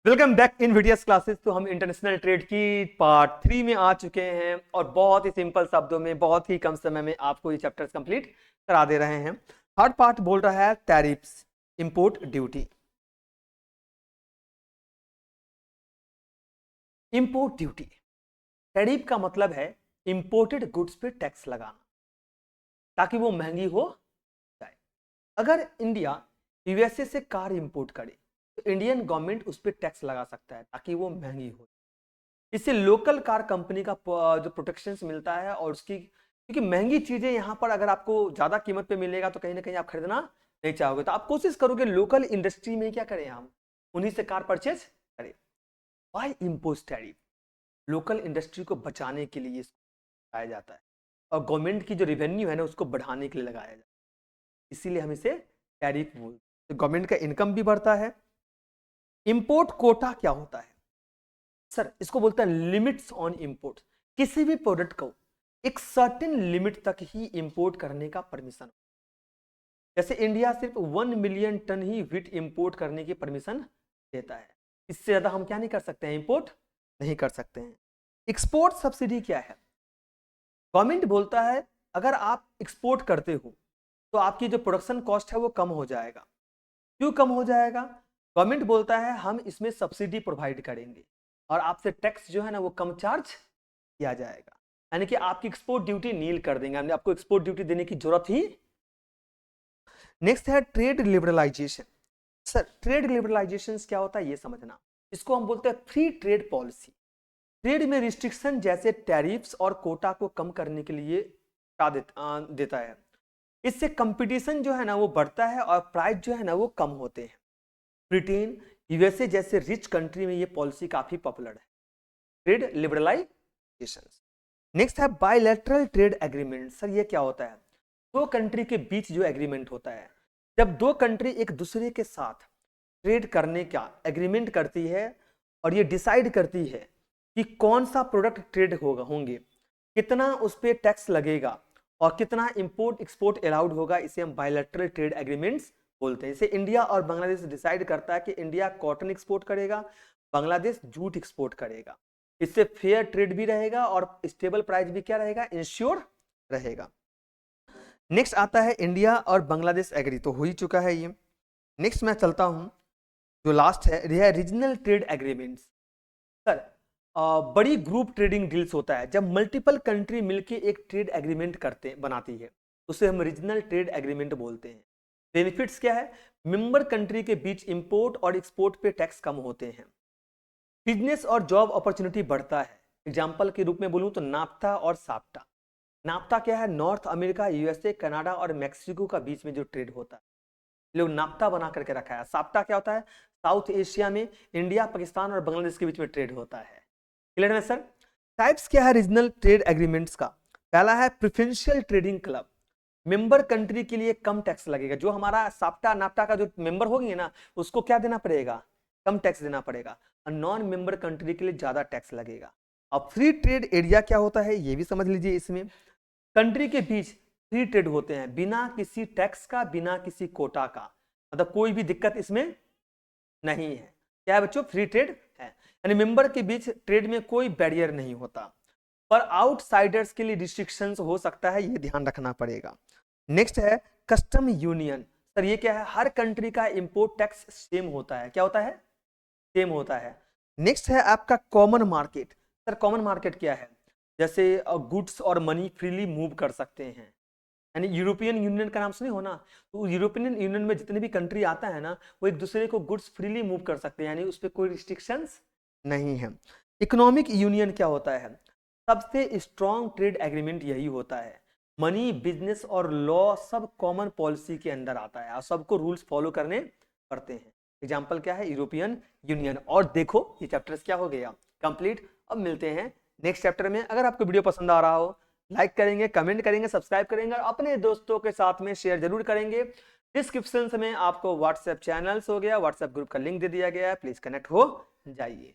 Welcome back in videos classes. तो हम international trade की पार्ट 3 में आ चुके हैं और बहुत ही सिंपल शब्दों में बहुत ही कम समय में आपको ये चैप्टर्स कंप्लीट करा दे रहे हैं। थर्ड पार्ट बोल रहा है tariffs, import duty. Import duty, tariff का मतलब है इंपोर्टेड गुड्स पे टैक्स लगाना ताकि वो महंगी हो जाए। अगर इंडिया यूएसए से कार इंपोर्ट करे तो इंडियन गवर्नमेंट उस पर टैक्स लगा सकता है ताकि वो महंगी हो। इससे लोकल कार कंपनी का जो प्रोटेक्शन मिलता है और उसकी, क्योंकि महंगी चीजें यहाँ पर अगर आपको ज्यादा कीमत पे मिलेगा तो कहीं ना कहीं आप खरीदना नहीं चाहोगे, तो आप कोशिश करोगे लोकल इंडस्ट्री में क्या करें, हम उन्हीं से कार परचेज करें। Why impose tariff, local industry को बचाने के लिए इसको लगाया जाता है और गवर्नमेंट की जो रेवेन्यू है ना उसको बढ़ाने के लिए लगाया जाता है, इसीलिए हम इसे टैरिफ बोलते हैं। तो गवर्नमेंट का इनकम भी बढ़ता है। इंपोर्ट कोटा क्या होता है सर? इसको बोलते हैं लिमिट्स ऑन इंपोर्ट। किसी भी प्रोडक्ट को एक सर्टेन लिमिट तक ही इंपोर्ट करने का परमिशन। जैसे इंडिया सिर्फ 1 मिलियन टन ही व्हीट इंपोर्ट करने की परमिशन देता है, इससे ज्यादा हम क्या नहीं कर सकते हैं, इंपोर्ट नहीं कर सकते हैं। एक्सपोर्ट सब्सिडी क्या है? गवर्नमेंट बोलता है अगर आप एक्सपोर्ट करते हो तो आपकी जो प्रोडक्शन कॉस्ट है वो कम हो जाएगा। क्यों कम हो जाएगा? गवर्नमेंट बोलता है हम इसमें सब्सिडी प्रोवाइड करेंगे और आपसे टैक्स जो है ना वो कम चार्ज किया जाएगा, यानी कि आपकी एक्सपोर्ट ड्यूटी नील कर देंगे, हमने आपको एक्सपोर्ट ड्यूटी देने की जरूरत ही। नेक्स्ट है trade liberalisation. Sir trade liberalisation क्या होता है ये समझना। इसको हम बोलते हैं फ्री ट्रेड पॉलिसी। ट्रेड में रिस्ट्रिक्शन जैसे टैरिफ्स और कोटा को कम करने के लिए देता है। इससे कंपटीशन जो है ना वो बढ़ता है और प्राइस जो है ना वो कम होते हैं। ब्रिटेन, यूएसए जैसे रिच कंट्री में ये पॉलिसी काफी पॉपुलर है, ट्रेड लिबरलाइजेशन। नेक्स्ट है बायलैटरल ट्रेड एग्रीमेंट। सर ये क्या होता है? दो कंट्री के बीच जो एग्रीमेंट होता है, जब दो कंट्री एक दूसरे के साथ ट्रेड करने का एग्रीमेंट करती है और ये डिसाइड करती है कि कौन सा प्रोडक्ट ट्रेड होंगे, कितना उस पर टैक्स लगेगा और कितना इंपोर्ट एक्सपोर्ट अलाउड होगा, इसे हम बायलैटरल ट्रेड एग्रीमेंट्स बोलते हैं। इसे इंडिया और बांग्लादेश डिसाइड करता है कि इंडिया कॉटन एक्सपोर्ट करेगा, बांग्लादेश जूट एक्सपोर्ट करेगा। इससे फेयर ट्रेड भी रहेगा और स्टेबल प्राइस भी क्या रहेगा, इंश्योर रहेगा। नेक्स्ट आता है इंडिया और बांग्लादेश एग्री, तो हो ही चुका है ये। नेक्स्ट मैं चलता हूं, जो लास्ट है रीजनल ट्रेड एग्रीमेंट्स। सर बड़ी ग्रुप ट्रेडिंग डील्स होता है जब मल्टीपल कंट्री मिलके एक ट्रेड एग्रीमेंट बनाती है, उसे हम रीजनल ट्रेड एग्रीमेंट बोलते हैं। बेनिफिट्स क्या है? मेंबर कंट्री के बीच इंपोर्ट और एक्सपोर्ट पे टैक्स कम होते हैं, बिजनेस और जॉब अपॉर्चुनिटी बढ़ता है। एग्जांपल के रूप में बोलूं तो नाफ्ता और साप्टा। नाफ्ता क्या है? नॉर्थ अमेरिका, यूएसए, कनाडा और मैक्सिको का बीच में जो ट्रेड होता है, लोग नाफ्ता बना करके रखा है। साप्टा क्या होता है? साउथ एशिया में इंडिया, पाकिस्तान और बांग्लादेश के बीच में ट्रेड होता है। क्लियर है सर? टाइप्स क्या है रीजनल ट्रेड एग्रीमेंट्स का? पहला है preferential trading club. Member country के लिए कम टैक्स लगेगा, जो हमारा साप्टा नाफ्टा का जो मेंबर होगी ना उसको क्या देना पड़ेगा, कम टैक्स देना पड़ेगा, और नॉन मेंबर कंट्री के लिए ज्यादा टैक्स लगेगा। अब फ्री ट्रेड एरिया क्या होता है ये भी समझ लीजिए। इसमें कंट्री के बीच फ्री ट्रेड होते हैं बिना किसी टैक्स का, बिना किसी कोटा का, मतलब कोई भी दिक्कत इसमें नहीं है। क्या है बच्चों? फ्री ट्रेड है, यानी मेंबर के बीच ट्रेड में कोई बैरियर नहीं होता, पर आउटसाइडर्स के लिए रिस्ट्रिक्शंस हो सकता है, ये ध्यान रखना पड़ेगा। नेक्स्ट है कस्टम यूनियन। सर ये क्या है? हर कंट्री का इंपोर्ट टैक्स सेम होता है। क्या होता है? सेम होता है। नेक्स्ट है आपका common market. Sir common market क्या है? जैसे गुड्स और मनी फ्रीली मूव कर सकते हैं, यानी यूरोपियन यूनियन का नाम सुने हो ना, तो यूरोपियन यूनियन में जितने भी कंट्री आता है ना वो एक दूसरे को गुड्स फ्रीली मूव कर सकते हैं, यानी उस पर कोई रिस्ट्रिक्शंस नहीं है। इकोनॉमिक यूनियन क्या होता है? सबसे स्ट्रॉन्ग ट्रेड एग्रीमेंट यही होता है। मनी, बिजनेस और लॉ सब कॉमन पॉलिसी के अंदर आता है और सबको रूल्स फॉलो करने पड़ते हैं। एग्जाम्पल क्या है? European union. और देखो ये चैप्टर्स क्या हो गया, कंप्लीट। अब मिलते हैं नेक्स्ट चैप्टर में। अगर आपको वीडियो पसंद आ रहा हो लाइक करेंगे, कमेंट करेंगे, सब्सक्राइब करेंगे और अपने दोस्तों के साथ में शेयर जरूर करेंगे। डिस्क्रिप्शन में आपको व्हाट्सएप चैनल्स हो गया, व्हाट्सएप ग्रुप का लिंक दे दिया गया है, प्लीज कनेक्ट हो जाइए।